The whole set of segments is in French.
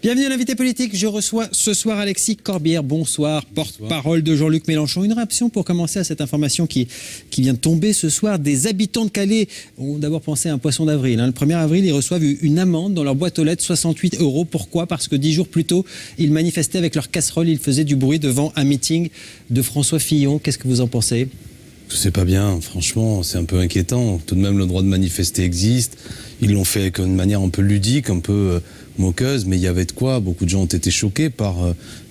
Bienvenue à l'invité politique. Je reçois ce soir Alexis Corbière. Bonsoir, porte-parole de Jean-Luc Mélenchon. Une réaction pour commencer à cette information qui vient de tomber ce soir. Des habitants de Calais ont d'abord pensé à un poisson d'avril. Le 1er avril, ils reçoivent une amende dans leur boîte aux lettres, 68 €. Pourquoi ? Parce que 10 jours plus tôt, ils manifestaient avec leur casserole. Ils faisaient du bruit devant un meeting de François Fillon. Qu'est-ce que vous en pensez ? C'est pas bien, franchement, c'est un peu inquiétant. Tout de même, le droit de manifester existe. Ils l'ont fait avec une manière un peu ludique, un peu moqueuse, mais il y avait de quoi. Beaucoup de gens ont été choqués par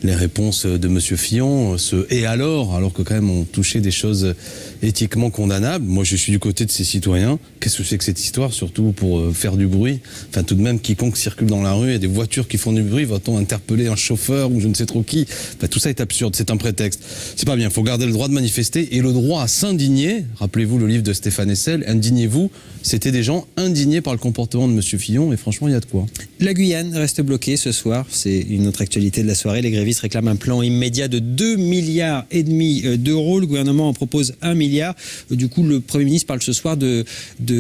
les réponses de M. Fillon. Et alors que quand même on touchait des choses éthiquement condamnables. Moi, je suis du côté de ces citoyens. Qu'est-ce que c'est que cette histoire, surtout pour faire du bruit ? Enfin, tout de même, quiconque circule dans la rue et des voitures qui font du bruit, va-t-on interpeller un chauffeur ou je ne sais trop qui ? Enfin, tout ça est absurde, c'est un prétexte. C'est pas bien, il faut garder le droit de manifester et le droit à s'indigner. Rappelez-vous le livre de Stéphane Hessel, Indignez-vous. C'était des gens indignés par le comportement de M. Fillon et franchement, il y a de quoi. La Guyane reste bloquée ce soir. C'est une autre actualité de la soirée. Les grévistes réclament un plan immédiat de 2,5 milliards d'euros. Le gouvernement en propose 1 milliard. Du coup, le Premier ministre parle ce soir de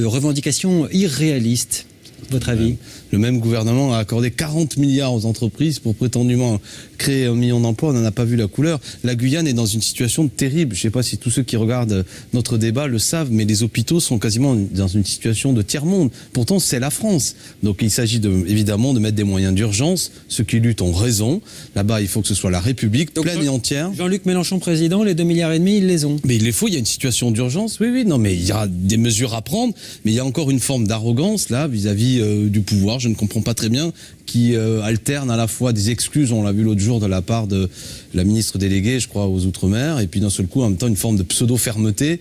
revendications irréalistes. Votre avis ? Le même gouvernement a accordé 40 milliards aux entreprises pour prétendument créer 1 million d'emplois. On n'en a pas vu la couleur. La Guyane est dans une situation terrible. Je ne sais pas si tous ceux qui regardent notre débat le savent, mais les hôpitaux sont quasiment dans une situation de tiers-monde. Pourtant, c'est la France. Donc il s'agit évidemment de mettre des moyens d'urgence. Ceux qui luttent ont raison. Là-bas, il faut que ce soit la République pleine et entière. Jean-Luc Mélenchon président, les 2,5 milliards, ils les ont. Mais il les faut, il y a une situation d'urgence. Oui, non, mais il y a des mesures à prendre. Mais il y a encore une forme d'arrogance là vis-à-vis du pouvoir. Je ne comprends pas très bien, qui alterne à la fois des excuses, on l'a vu l'autre jour de la part de la ministre déléguée, je crois, aux Outre-mer, et puis d'un seul coup, en même temps, une forme de pseudo-fermeté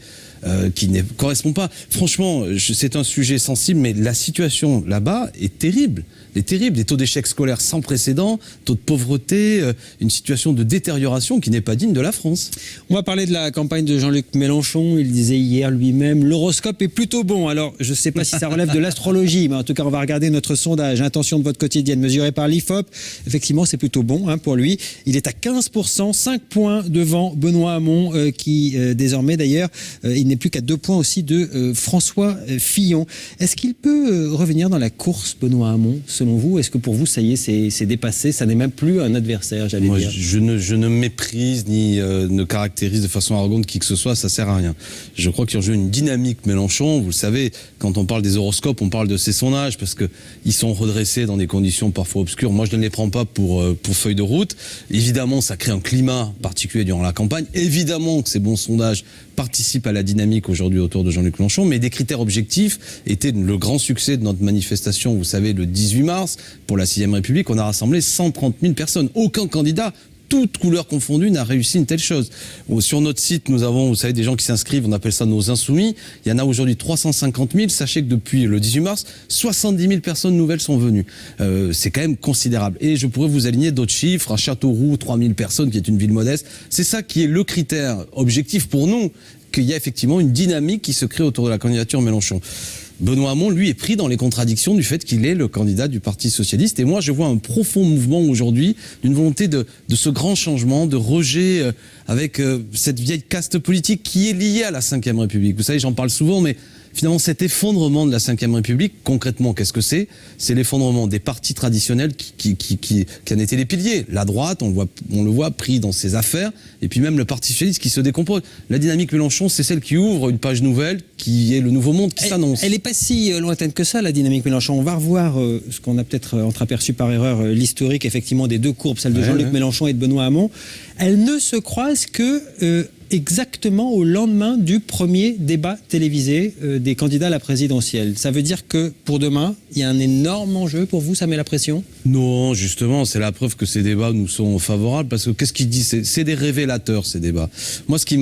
qui ne correspond pas. Franchement, c'est un sujet sensible, mais la situation là-bas est terrible. Des taux d'échec scolaires sans précédent, taux de pauvreté, une situation de détérioration qui n'est pas digne de la France. On va parler de la campagne de Jean-Luc Mélenchon. Il disait hier lui-même, l'horoscope est plutôt bon. Alors, je ne sais pas si ça relève de l'astrologie, mais en tout cas, on va regarder notre sondage, intention de vote quotidienne mesurée par l'IFOP. Effectivement, c'est plutôt bon pour lui. Il est à 15%, 5 points devant Benoît Hamon, qui désormais d'ailleurs, il n'est plus qu'à 2 points aussi de François Fillon. Est-ce qu'il peut revenir dans la course, Benoît Hamon ? Selon vous, est-ce que pour vous, ça y est, c'est dépassé, ça n'est même plus un adversaire, j'allais dire ? Je ne méprise ni ne caractérise de façon arrogante qui que ce soit, ça sert à rien. Je crois qu'il y a une dynamique Mélenchon. Vous le savez, quand on parle des horoscopes, on parle de ses sondages parce qu'ils sont redressés dans des conditions parfois obscures. Moi, je ne les prends pas pour feuille de route. Évidemment, ça crée un climat particulier durant la campagne. Évidemment que ces bons sondages participent à la dynamique aujourd'hui autour de Jean-Luc Mélenchon, mais des critères objectifs étaient le grand succès de notre manifestation, vous savez, le 18 mars, pour la 6ème République, on a rassemblé 130 000 personnes. Aucun candidat, toutes couleurs confondues, n'a réussi une telle chose. Sur notre site, nous avons, vous savez, des gens qui s'inscrivent, on appelle ça nos insoumis. Il y en a aujourd'hui 350 000. Sachez que depuis le 18 mars, 70 000 personnes nouvelles sont venues. C'est quand même considérable. Et je pourrais vous aligner d'autres chiffres. À Châteauroux, 3 000 personnes, qui est une ville modeste. C'est ça qui est le critère objectif pour nous, qu'il y a effectivement une dynamique qui se crée autour de la candidature Mélenchon. Benoît Hamon, lui, est pris dans les contradictions du fait qu'il est le candidat du Parti socialiste. Et moi, je vois un profond mouvement aujourd'hui d'une volonté de ce grand changement, de rejet avec cette vieille caste politique qui est liée à la 5e République. Vous savez, j'en parle souvent, mais finalement, cet effondrement de la 5e République, concrètement, qu'est-ce que c'est ? C'est l'effondrement des partis traditionnels qui en étaient les piliers. La droite, on le voit pris dans ses affaires, et puis même le Parti socialiste qui se décompose. La dynamique Mélenchon, c'est celle qui ouvre une page nouvelle, qui est le nouveau monde qui s'annonce. Elle n'est pas si lointaine que ça, la dynamique Mélenchon. On va revoir ce qu'on a peut-être entreaperçu par erreur, l'historique effectivement des deux courbes, celle de Jean-Luc Mélenchon et de Benoît Hamon. Elles ne se croisent que exactement au lendemain du premier débat télévisé des candidats à la présidentielle. Ça veut dire que pour demain, il y a un énorme enjeu pour vous, ça met la pression ? Non, justement, c'est la preuve que ces débats nous sont favorables, parce que qu'est-ce qu'ils disent ? C'est des révélateurs, ces débats. Moi, ce qui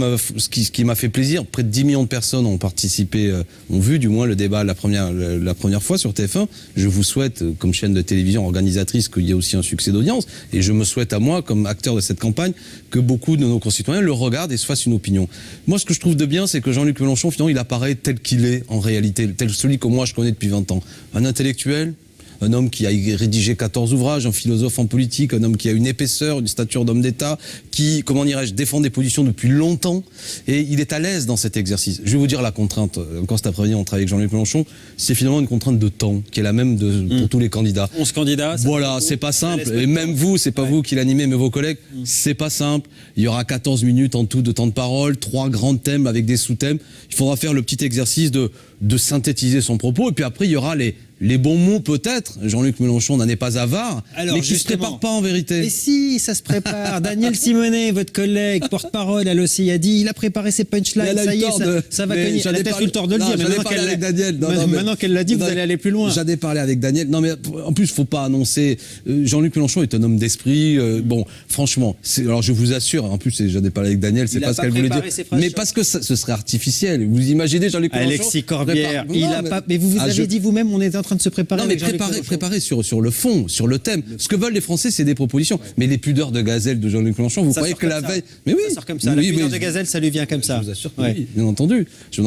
m'a fait plaisir, près de 10 millions de personnes ont participé, ont vu du moins le débat la première fois sur TF1. Je vous souhaite, comme chaîne de télévision organisatrice, qu'il y ait aussi un succès d'audience, et je me souhaite à moi, comme acteur de cette campagne, que beaucoup de nos concitoyens le regardent et se fassent une opinion. Moi, ce que je trouve de bien, c'est que Jean-Luc Mélenchon, finalement, il apparaît tel qu'il est en réalité, tel celui que moi je connais depuis 20 ans. Un intellectuel, un homme qui a rédigé 14 ouvrages, un philosophe en politique, un homme qui a une épaisseur, une stature d'homme d'État, qui, comment dirais-je, défend des positions depuis longtemps, et il est à l'aise dans cet exercice. Je vais vous dire la contrainte, encore cet après-midi on travaille avec Jean-Luc Mélenchon, c'est finalement une contrainte de temps, qui est la même pour tous les candidats. 11 candidats. Voilà, c'est pas simple, et même vous, c'est pas vous qui l'animez, mais vos collègues, c'est pas simple. Il y aura 14 minutes en tout de temps de parole, 3 grands thèmes avec des sous-thèmes. Il faudra faire le petit exercice de synthétiser son propos, et puis après il y aura les bons mots peut-être. Jean-Luc Mélenchon n'en est pas avare, mais qui ne se prépare pas en vérité. Mais si, ça se prépare. Daniel Simonet, votre collègue, porte-parole, elle aussi a dit, il a préparé ses punchlines, ça y est, ça va cogner. Elle a peut-être eu le tort de le dire, mais maintenant qu'elle l'a dit, vous allez aller plus loin. J'en ai parlé avec Daniel. Non mais en plus, il ne faut pas annoncer. Jean-Luc Mélenchon est un homme d'esprit. Bon, franchement, alors je vous assure, en plus, j'en ai parlé avec Daniel, c'est pas ce qu'elle voulait dire. Mais parce que ce serait artificiel. Vous imaginez Jean-Luc Mélenchon. Alexis Corbière, il a pas. Mais vous avez dit vous-même, on est en train de se préparer. Non mais préparer sur le fond, sur le thème. Ce que veulent les Français, c'est des propositions. Mais les pudeurs de gazelle de Jean-Luc Mélenchon, vous croyez que la veille... Mais oui, ça sort comme ça. La pudeur de gazelle, ça lui vient comme ça. Je vous assure que oui, bien entendu.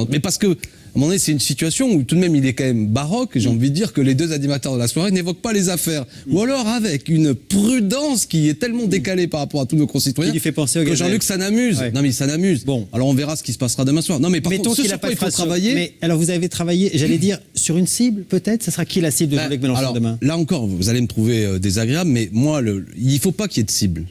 Mais parce que, à un moment donné, c'est une situation où tout de même il est quand même baroque, et j'ai envie de dire que les deux animateurs de la soirée n'évoquent pas les affaires. Ou alors avec une prudence qui est tellement décalée par rapport à tous nos concitoyens, qui lui fait penser au que Jean-Luc ça n'amuse. Ouais. Non mais ça n'amuse. Bon. Alors on verra ce qui se passera demain soir. Non mais par contre, ce sur quoi il faut travailler... Mais alors vous avez travaillé, j'allais dire, sur une cible peut-être. Ça sera qui la cible de Jean-Luc Mélenchon demain? Là encore, vous allez me trouver désagréable, mais moi, il ne faut pas qu'il y ait de cible.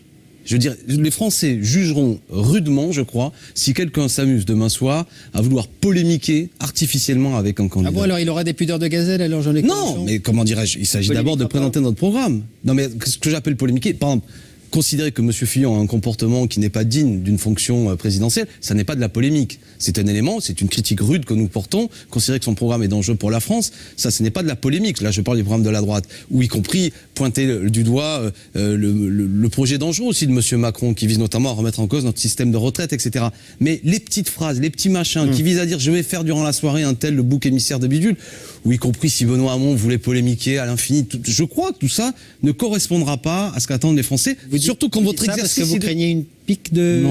Je veux dire, les Français jugeront rudement, je crois, si quelqu'un s'amuse demain soir à vouloir polémiquer artificiellement avec un candidat. Ah bon, alors il aura des pudeurs de gazelle, alors Jean-Luc Mélenchon? Non, mais comment dirais-je, il s'agit d'abord de présenter notre programme. Non mais ce que j'appelle polémiquer, par exemple, considérer que M. Fillon a un comportement qui n'est pas digne d'une fonction présidentielle, ça n'est pas de la polémique. C'est un élément, c'est une critique rude que nous portons. Considérer que son programme est dangereux pour la France, ça, ce n'est pas de la polémique. Là, je parle du programme de la droite, ou y compris pointer du doigt le projet dangereux aussi de M. Macron, qui vise notamment à remettre en cause notre système de retraite, etc. Mais les petites phrases, les petits machins qui visent à dire « je vais faire durant la soirée un tel le bouc émissaire de bidule », ou y compris si Benoît Hamon voulait polémiquer à l'infini, je crois que tout ça ne correspondra pas à ce qu'attendent les Français. Surtout quand votre exercice... Parce que vous craignez une pique de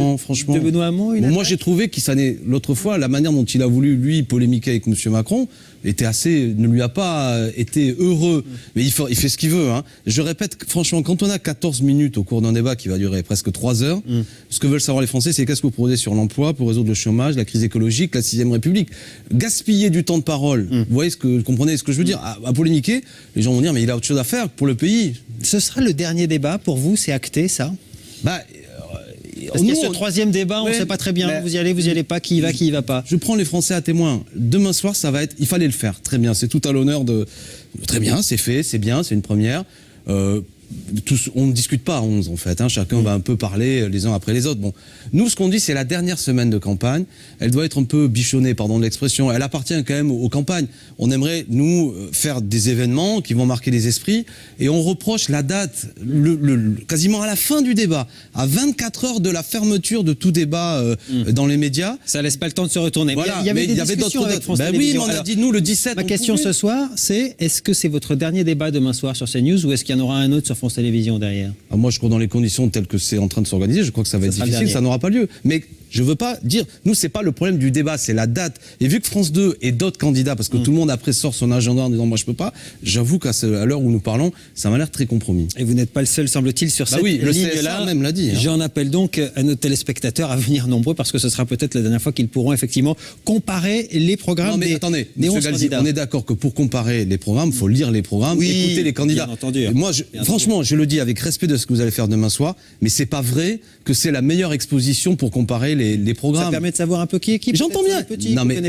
Benoît Hamon? Moi, j'ai trouvé qu'il s'en est... L'autre fois, la manière dont il a voulu, lui, polémiquer avec M. Macron, ne lui a pas été heureux. Mais il fait ce qu'il veut. Hein. Je répète, franchement, quand on a 14 minutes au cours d'un débat qui va durer presque 3 heures, ce que veulent savoir les Français, c'est qu'est-ce que vous proposez sur l'emploi pour résoudre le chômage, la crise écologique, la 6ème République. Gaspiller du temps de parole, vous voyez comprenez ce que je veux dire, à polémiquer, les gens vont dire, mais il a autre chose à faire pour le pays. Ce sera le dernier débat pour vous, c'est acté ça? Parce qu'il y a ce 3e débat, on ne sait pas très bien, vous y allez pas, qui y va pas. Je prends les Français à témoin. Demain soir, ça va être... Il fallait le faire, très bien, c'est tout à l'honneur de... Très bien, c'est fait, c'est bien, c'est une première. On ne discute pas à 11 en fait, hein. Chacun va un peu parler les uns après les autres. Bon, nous ce qu'on dit c'est la dernière semaine de campagne, elle doit être un peu bichonnée, pardon de l'expression, elle appartient quand même aux campagnes. On aimerait nous faire des événements qui vont marquer les esprits et on reproche la date quasiment à la fin du débat, à 24 heures de la fermeture de tout débat dans les médias. Ça laisse pas le temps de se retourner. Voilà, il y avait d'autres avec France Télévisions. Oui, mais on a dit nous le 17. Ma question ce soir, c'est est-ce que c'est votre dernier débat demain soir sur CNews ou est-ce qu'il y en aura un autre sur France Télévisions derrière? Moi, je crois dans les conditions telles que c'est en train de s'organiser, je crois que ça va être difficile, ça n'aura pas lieu. Mais je veux pas dire, nous, c'est pas le problème du débat, c'est la date. Et vu que France 2 et d'autres candidats, parce que tout le monde après sort son agenda en disant moi je peux pas, j'avoue qu'à l'heure où nous parlons, ça m'a l'air très compromis. Et vous n'êtes pas le seul, semble-t-il, sur cette ligne-là. Le CSA même l'a dit. Hein. J'en appelle donc à nos téléspectateurs à venir nombreux parce que ce sera peut-être la dernière fois qu'ils pourront effectivement comparer les programmes. Non mais attendez, M. Galzi, on est d'accord que pour comparer les programmes, il faut lire les programmes, écouter les candidats. Bien entendu. Et moi, franchement, je le dis avec respect de ce que vous allez faire demain soir, mais c'est pas vrai que c'est la meilleure exposition pour comparer les programmes. Ça permet de savoir un peu qui est qui. J'entends bien.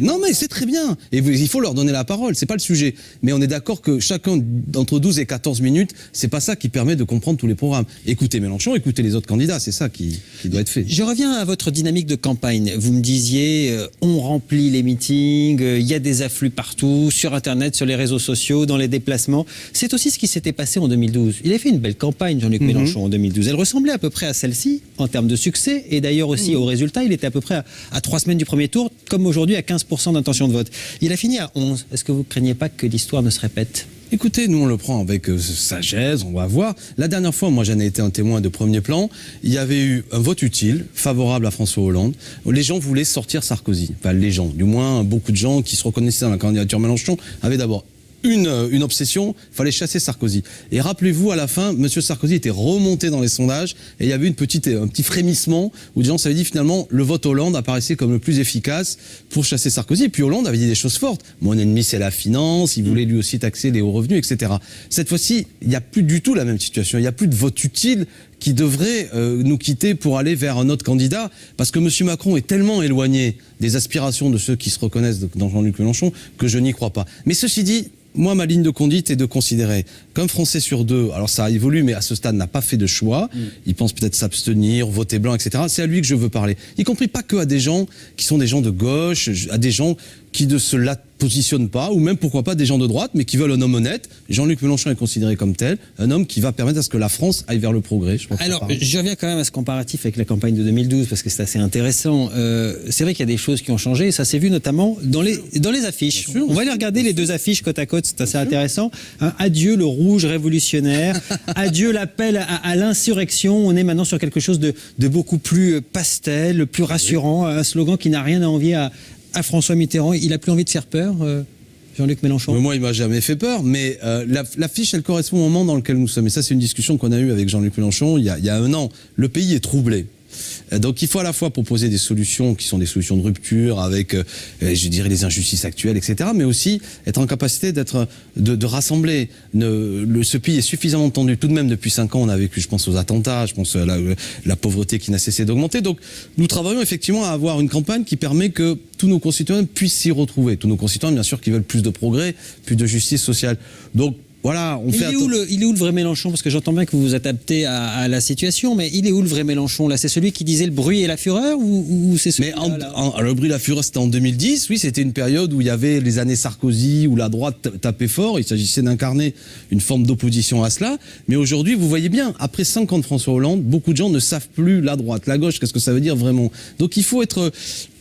Non mais c'est très bien. Et il faut leur donner la parole. C'est pas le sujet. Mais on est d'accord que chacun d'entre 12 et 14 minutes, c'est pas ça qui permet de comprendre tous les programmes. Écoutez Mélenchon, écoutez les autres candidats. C'est ça qui doit être fait. Je reviens à votre dynamique de campagne. Vous me disiez, on remplit les meetings, il y a des afflux partout, sur Internet, sur les réseaux sociaux, dans les déplacements. C'est aussi ce qui s'était passé en 2012. Il a fait une belle campagne, Jean-Luc Mélenchon, en 2012. Elle ressemblait à peu près à celle-ci, en termes de succès, et d'ailleurs aussi au résultat. Il était à peu près à 3 semaines du premier tour, comme aujourd'hui à 15% d'intention de vote. Il a fini à 11. Est-ce que vous ne craignez pas que l'histoire ne se répète? Écoutez, nous on le prend avec sagesse, on va voir. La dernière fois, moi j'en ai été un témoin de premier plan, il y avait eu un vote utile, favorable à François Hollande. Les gens voulaient sortir Sarkozy. Enfin les gens, du moins beaucoup de gens qui se reconnaissaient dans la candidature Mélenchon avaient d'abord une obsession, il fallait chasser Sarkozy. Et rappelez-vous, à la fin, M. Sarkozy était remonté dans les sondages et il y avait un petit frémissement où des gens s'avaient dit finalement le vote Hollande apparaissait comme le plus efficace pour chasser Sarkozy. Et puis Hollande avait dit des choses fortes. Mon ennemi, c'est la finance, il voulait lui aussi taxer les hauts revenus, etc. Cette fois-ci, il n'y a plus du tout la même situation. Il n'y a plus de vote utile qui devrait nous quitter pour aller vers un autre candidat, parce que M. Macron est tellement éloigné des aspirations de ceux qui se reconnaissent dans Jean-Luc Mélenchon que je n'y crois pas. Mais ceci dit, moi, ma ligne de conduite est de considérer qu'un Français sur deux, alors ça évolue, mais à ce stade n'a pas fait de choix, il pense peut-être s'abstenir, voter blanc, etc. C'est à lui que je veux parler. Y compris pas que à des gens qui sont des gens de gauche, à des gens qui ne se la positionnent pas, ou même pourquoi pas des gens de droite, mais qui veulent un homme honnête. Jean-Luc Mélenchon est considéré comme tel, un homme qui va permettre à ce que la France aille vers le progrès. Alors, je reviens quand même à ce comparatif avec la campagne de 2012, parce que c'est assez intéressant. C'est vrai qu'il y a des choses qui ont changé, et ça s'est vu notamment dans les affiches. On va aller regarder les deux affiches côte à côte, c'est assez intéressant. Adieu le rouge révolutionnaire, adieu l'appel à l'insurrection. On est maintenant sur quelque chose de beaucoup plus pastel, plus rassurant, un slogan qui n'a rien à envier à François Mitterrand. Il a plus envie de faire peur, Jean-Luc Mélenchon? Mais moi, il m'a jamais fait peur, mais l'affiche, elle correspond au moment dans lequel nous sommes. Et ça, c'est une discussion qu'on a eue avec Jean-Luc Mélenchon il y a un an. Le pays est troublé. Donc il faut à la fois proposer des solutions qui sont des solutions de rupture avec, je dirais, les injustices actuelles, etc., mais aussi être en capacité de rassembler. Ce pays est suffisamment tendu. Tout de même, depuis 5 ans, on a vécu, je pense aux attentats, je pense à la pauvreté qui n'a cessé d'augmenter. Donc nous travaillons effectivement à avoir une campagne qui permet que tous nos concitoyens puissent s'y retrouver. Tous nos concitoyens, bien sûr, qui veulent plus de progrès, plus de justice sociale. Donc voilà, il est où le vrai Mélenchon? Parce que j'entends bien que vous vous adaptez à la situation, mais il est où le vrai Mélenchon là? C'est celui qui disait le bruit et la fureur, ou c'est celui le bruit et la fureur, c'était en 2010. Oui, c'était une période où il y avait les années Sarkozy, où la droite tapait fort. Il s'agissait d'incarner une forme d'opposition à cela. Mais aujourd'hui, vous voyez bien, après 5 ans de François Hollande, beaucoup de gens ne savent plus la droite, la gauche, qu'est-ce que ça veut dire vraiment. Donc il faut être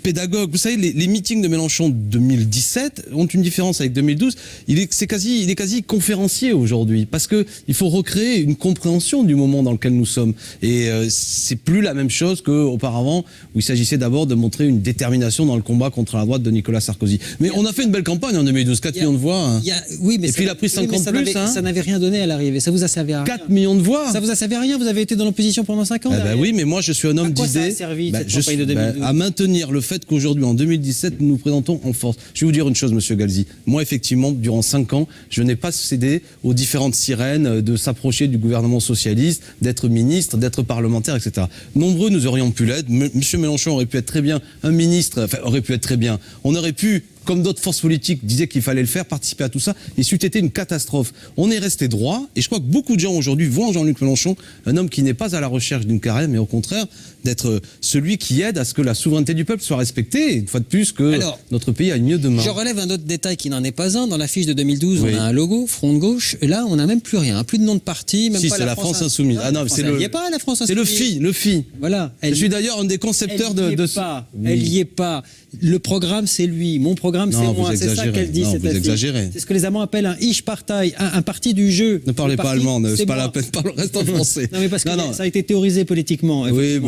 pédagogue. Vous savez, les meetings de Mélenchon 2017 ont une différence avec 2012. Il est quasi conférencier aujourd'hui, parce que il faut recréer une compréhension du moment dans lequel nous sommes. Et c'est plus la même chose qu'auparavant, où il s'agissait d'abord de montrer une détermination dans le combat contre la droite de Nicolas Sarkozy. Mais on a fait une belle campagne en 2012, 4 millions de voix. Hein. Oui, mais et puis il a pris 50 plus. Ça n'avait rien donné à l'arrivée. Ça vous a servi à rien. 4 millions de voix. Ça vous a servi à rien. Vous avez été dans l'opposition pendant 5 ans. Oui, mais moi je suis un homme d'idées. Ça a servi, cette campagne de 2012 à maintenir le fait qu'aujourd'hui, en 2017, nous nous présentons en force. Je vais vous dire une chose, monsieur Galzi. Moi, effectivement, durant 5 ans, je n'ai pas cédé aux différentes sirènes de s'approcher du gouvernement socialiste, d'être ministre, d'être parlementaire, etc. Nombreux, nous aurions pu l'être. Monsieur Mélenchon aurait pu être très bien un ministre, enfin, aurait pu être très bien. On aurait pu, comme d'autres forces politiques disaient qu'il fallait le faire, participer à tout ça, et c'eût été une catastrophe. On est resté droit, et je crois que beaucoup de gens aujourd'hui voient en Jean-Luc Mélenchon un homme qui n'est pas à la recherche d'une carrière, mais au contraire d'être celui qui aide à ce que la souveraineté du peuple soit respectée, et une fois de plus que notre pays aille mieux demain. Je relève un autre détail qui n'en est pas un. Dans la fiche de 2012, on a un logo, front de gauche, et là on n'a même plus rien, plus de nom de parti, même si, pas c'est la France Insoumise. Ah non, c'est il n'y a pas la France Insoumise. C'est le FI. Voilà. Je suis d'ailleurs un des concepteurs de ce... Elle n'y est pas. Le programme, c'est lui. Mon programme, c'est moi. C'est ça qu'elle dit. Vous exagérez. C'est ce que les Allemands appellent un Ich-Partei, un parti du jeu. Ne parlez pas allemand, c'est pas la peine, parle reste en français. Non, mais parce que ça a été théorisé politiquement. Oui,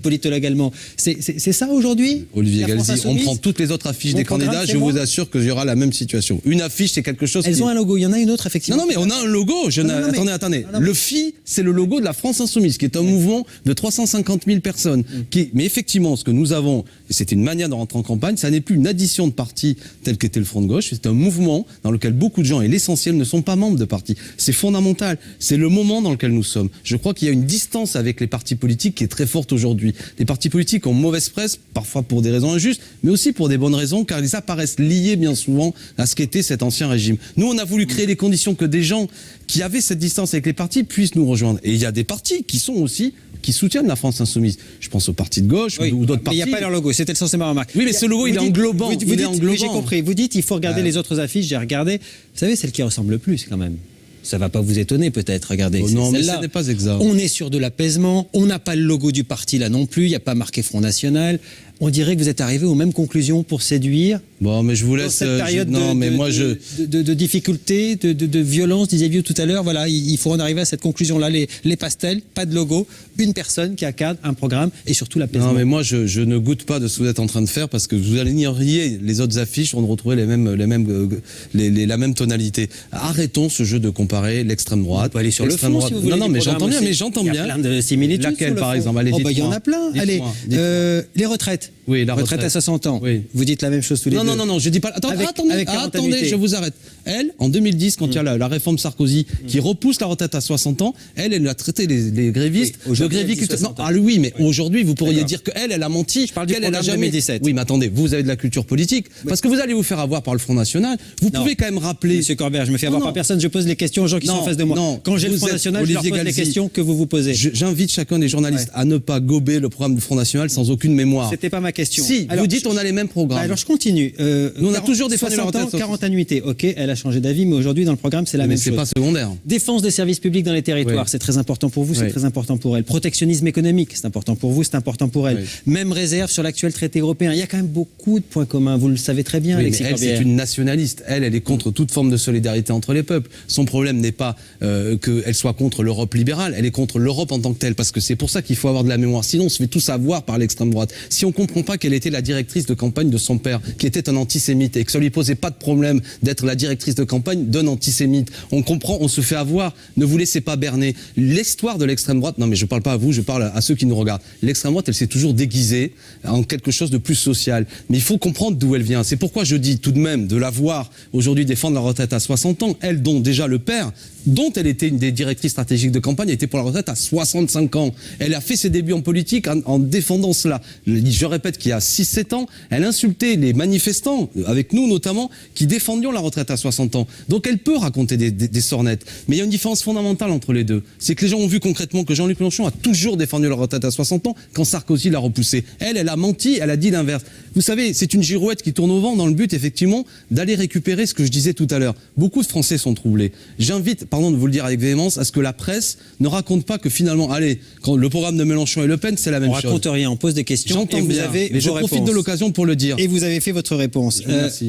politologue allemand. C'est ça aujourd'hui, Olivier Galzi, on prend toutes les autres affiches des candidats, je vous assure qu'il y aura la même situation. Une affiche, c'est quelque chose. Elles ont un logo. Il y en a une autre, effectivement. Non, mais on a un logo. Attendez. Le FI, c'est le logo de la France Insoumise, qui est un mouvement de 350 000 personnes. Mais effectivement, ce que nous avons, et c'est une manière de rentrer en campagne, ça n'est plus une addition de partis tel qu'était le Front de gauche, c'est un mouvement dans lequel beaucoup de gens, et l'essentiel, ne sont pas membres de partis. C'est fondamental. C'est le moment dans lequel nous sommes. Je crois qu'il y a une distance avec les partis politiques qui est très forte aujourd'hui. Les partis politiques ont mauvaise presse, parfois pour des raisons injustes, mais aussi pour des bonnes raisons, car ils apparaissent liés bien souvent à ce qu'était cet ancien régime. Nous, on a voulu créer les conditions que des gens qui avaient cette distance avec les partis puissent nous rejoindre. Et il y a des partis qui soutiennent la France Insoumise. Je pense aux partis de gauche ou d'autres partis. Mais il n'y a pas leur logo, c'était le sens de ma remarque. Oui, mais ce logo, il est englobant. J'ai compris. Vous dites, il faut regarder les autres affiches, j'ai regardé. Vous savez, celle qui ressemble le plus, quand même. Ça va pas vous étonner peut-être, regardez. Non, mais ce n'est pas exact. On est sur de l'apaisement, on n'a pas le logo du parti là non plus, il n'y a pas marqué Front National. On dirait que vous êtes arrivé aux mêmes conclusions pour séduire. Bon, mais je vous Dans laisse. cette période de difficultés, de violence, disiez-vous tout à l'heure, voilà, il faut en arriver à cette conclusion-là. Les pastels, pas de logo, une personne qui incarne un programme et surtout l'apaisement. Non, mais moi, je ne goûte pas de ce que vous êtes en train de faire parce que vous aligneriez les autres affiches, on retrouverait la même tonalité. Arrêtons ce jeu de comparer l'extrême droite. On peut aller sur le fond, si vous voulez. Non, mais j'entends bien, Il y a plein de similitudes. Laquelle, par exemple? Allez, il y en a plein. Allez, les retraites. Oui, la retraite à 60 ans. Oui. Vous dites la même chose tous les deux. Non, je dis pas. Attendez, je vous arrête. Elle, en 2010, quand il y a la réforme Sarkozy qui repousse la retraite à 60 ans, elle a traité les grévistes de grévistes. Oui, mais aujourd'hui, vous pourriez dire qu'elle a menti. Je parle du programme a jamais 2017. Oui, mais attendez, vous avez de la culture politique parce que vous allez vous faire avoir par le Front National. Vous pouvez quand même rappeler. Monsieur Corbert, je me fais avoir par personne. Je pose les questions aux gens qui sont en face de moi. Quand j'ai le Front National, je leur pose les questions que vous vous posez. J'invite chacun des journalistes à ne pas gober le programme du Front National sans aucune mémoire. C'était pas ma question. Si, vous dites on a les mêmes programmes. Alors je continue. Nous, on a toujours défendu la retraite. 40 annuités. Ok, elle a changé d'avis, mais aujourd'hui dans le programme c'est la même chose. Mais c'est pas secondaire. Défense des services publics dans les territoires, c'est très important pour vous, c'est très important pour elle. Protectionnisme économique, c'est important pour vous, c'est important pour elle. Même réserve sur l'actuel traité européen. Il y a quand même beaucoup de points communs. Vous le savez très bien, Alexis elle, Corbière. c'est une nationaliste. Elle est contre toute forme de solidarité entre les peuples. Son problème n'est pas qu'elle soit contre l'Europe libérale. Elle est contre l'Europe en tant que telle, parce que c'est pour ça qu'il faut avoir de la mémoire. Sinon, on se fait tous avoir par l'extrême droite. Si on comprend pas qu'elle était la directrice de campagne de son père, qui était un antisémite, et que ça lui posait pas de problème d'être la directrice de campagne d'un antisémite, on comprend, on se fait avoir. Ne vous laissez pas berner. L'histoire de l'extrême droite, non mais je parle pas à vous, je parle à ceux qui nous regardent. L'extrême droite, elle s'est toujours déguisée en quelque chose de plus social. Mais il faut comprendre d'où elle vient. C'est pourquoi je dis tout de même de la voir aujourd'hui défendre la retraite à 60 ans, elle dont déjà le père, dont elle était une des directrices stratégiques de campagne, était pour la retraite à 65 ans. Elle a fait ses débuts en politique en défendant cela. Je répète qu'il y a 6-7 ans, elle insultait les manifestants, avec nous notamment, qui défendions la retraite à 60 ans. Donc elle peut raconter des sornettes. Mais il y a une différence fondamentale entre les deux. C'est que les gens ont vu concrètement que Jean-Luc Mélenchon a toujours défendu la retraite à 60 ans quand Sarkozy l'a repoussé. Elle a menti, elle a dit l'inverse. Vous savez, c'est une girouette qui tourne au vent dans le but, effectivement, d'aller récupérer ce que je disais tout à l'heure. Beaucoup de Français sont troublés. J'invite, pardon de vous le dire avec véhémence, à ce que la presse ne raconte pas que finalement, allez, quand le programme de Mélenchon et Le Pen, c'est la même chose. On raconte rien, on pose des questions. J'entends bien, mais je profite de l'occasion pour le dire. Et vous avez fait votre réponse.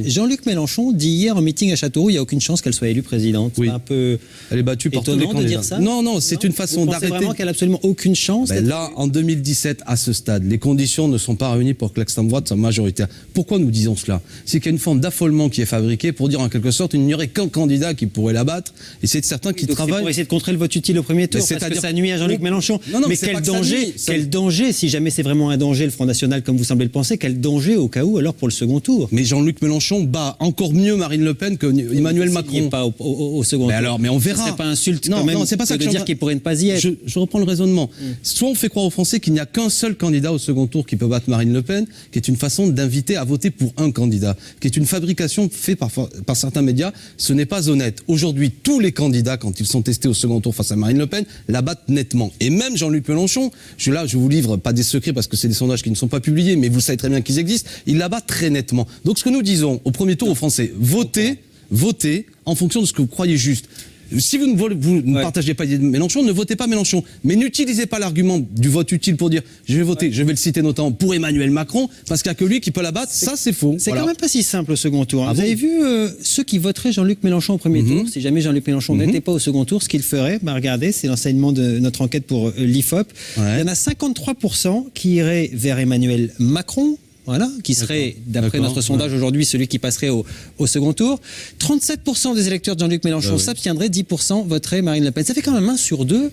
Jean-Luc Mélenchon dit hier en meeting à Châteauroux, il n'y a aucune chance qu'elle soit élue présidente. Oui. C'est un peu elle est battue par tous les candidats. De dire ça. Non, c'est une façon d'arrêter. Vous pensez vraiment qu'elle n'a absolument aucune chance là, en 2017, à ce stade, les conditions ne sont pas réunies pour que l'extrême droite soit majoritaire. Pourquoi nous disons cela? C'est qu'il y a une forme d'affolement qui est fabriquée pour dire en quelque sorte qu'il n'y aurait qu'un candidat qui pourrait la battre, et c'est certains qui travaillent. Pour essayer de contrer le vote utile au premier tour, parce que ça nuit à Jean-Luc Mélenchon. Mais quel danger, si jamais c'est vraiment un danger, le Front National, comme vous semblez le penser, quel danger au cas où alors pour le second tour? Mais Jean-Luc Mélenchon bat encore mieux Marine Le Pen que Emmanuel Macron. Il n'est pas au second tour. Mais on verra. C'est pas insulte quand même c'est pas ça de dire qu'il pourrait ne pas y être. Je reprends le raisonnement. Soit on fait croire aux Français qu'il n'y a qu'un seul candidat au second tour qui peut battre Marine Le Pen, qui est une façon d'inviter à voter pour un candidat, qui est une fabrication faite par certains médias. Ce n'est pas honnête. Aujourd'hui, tous les candidats, quand ils sont testés au second tour face à Marine Le Pen, la battent nettement. Et même Jean-Luc Mélenchon, je vous livre pas des secrets parce que c'est des sondages qui ne sont pas publiés, mais vous savez très bien qu'ils existent, il la bat très nettement. Donc ce que nous disons au premier tour aux Français, votez en fonction de ce que vous croyez juste. Si vous ne partagez pas l'idée de Mélenchon, ne votez pas Mélenchon. Mais n'utilisez pas l'argument du vote utile pour dire je vais voter, je vais le citer notamment pour Emmanuel Macron, parce qu'il n'y a que lui qui peut la battre. Ça, c'est faux. C'est quand même pas si simple au second tour. Vous avez vu ceux qui voteraient Jean-Luc Mélenchon au premier tour, si jamais Jean-Luc Mélenchon n'était pas au second tour, ce qu'il ferait, regardez, c'est l'enseignement de notre enquête pour l'IFOP. Il y en a 53% qui iraient vers Emmanuel Macron. Voilà, qui serait, d'après notre sondage aujourd'hui, celui qui passerait au second tour. 37% des électeurs de Jean-Luc Mélenchon s'abstiendraient, 10% voteraient Marine Le Pen. Ça fait quand même 1 sur 2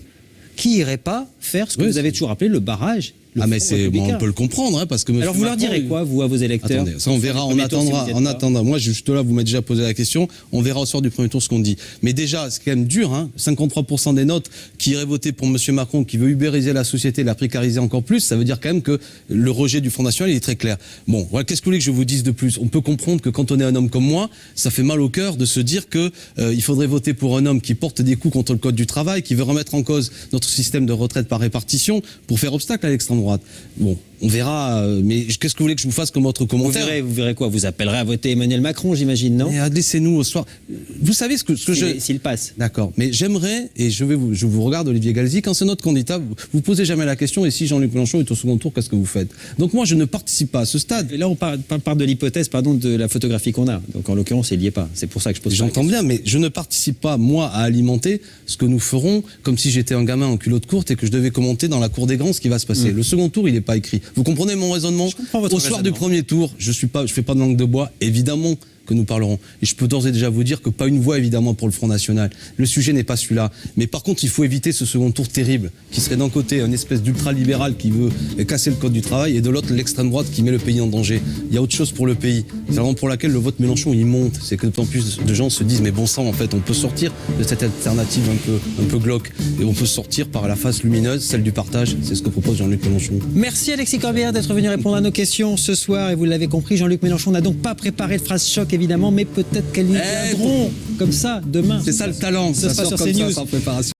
qui n'irait pas faire ce que vous avez toujours appelé le barrage. Mais on peut le comprendre, parce que alors vous leur direz quoi, vous, à vos électeurs? Attendez, ça on verra, on attendra. En attendant, moi juste là, vous m'avez déjà posé la question, on verra au soir du premier tour ce qu'on dit. Mais déjà, c'est quand même dur, 53% des notes qui iraient voter pour M. Macron, qui veut ubériser la société, la précariser encore plus, ça veut dire quand même que le rejet du Front National, il est très clair. Bon, voilà, qu'est-ce que vous voulez que je vous dise de plus? On peut comprendre que quand on est un homme comme moi, ça fait mal au cœur de se dire que il faudrait voter pour un homme qui porte des coups contre le code du travail, qui veut remettre en cause notre système de retraite par répartition pour faire obstacle à l'extrême droite. Bon, on verra, mais qu'est-ce que vous voulez que je vous fasse comme autre commentaire? Vous verrez quoi? Vous appellerez à voter Emmanuel Macron, j'imagine, non? Laissez-nous au soir. Vous savez ce que S'il passe. D'accord, mais j'aimerais, et je vous regarde, Olivier Galzi, quand c'est notre candidat, vous posez jamais la question, et si Jean-Luc Mélenchon est au second tour, qu'est-ce que vous faites? Donc moi, je ne participe pas à ce stade. Et là, on part de l'hypothèse, de la photographie qu'on a. Donc en l'occurrence, il n'y est pas. C'est pour ça que je pose. J'entends bien, mais je ne participe pas, moi, à alimenter ce que nous ferons, comme si j'étais un gamin en culotte courte et que je devais commenter dans la cour des grands ce qui va se passer. Le second tour, il n'est pas écrit. Vous comprenez mon raisonnement? Je comprends votre Au soir raisonnement. du premier tour, je fais pas de langue de bois, évidemment que nous parlerons. Et je peux d'ores et déjà vous dire que pas une voix, évidemment, pour le Front National. Le sujet n'est pas celui-là. Mais par contre, il faut éviter ce second tour terrible, qui serait d'un côté une espèce d'ultra-libéral qui veut casser le code du travail, et de l'autre, l'extrême droite qui met le pays en danger. Il y a autre chose pour le pays. C'est la raison pour laquelle le vote Mélenchon, il monte. C'est que de plus en plus de gens se disent, mais bon sang, en fait, on peut sortir de cette alternative un peu glauque. Et on peut sortir par la face lumineuse, celle du partage. C'est ce que propose Jean-Luc Mélenchon. Merci Alexis Corbière d'être venu répondre à nos questions ce soir. Et vous l'avez compris, Jean-Luc Mélenchon n'a donc pas préparé de phrase choc, évidemment, mais peut-être qu'elles y viendront comme ça demain. C'est ça le talent. Ça sera sort sur comme CNews. ça, sans préparation.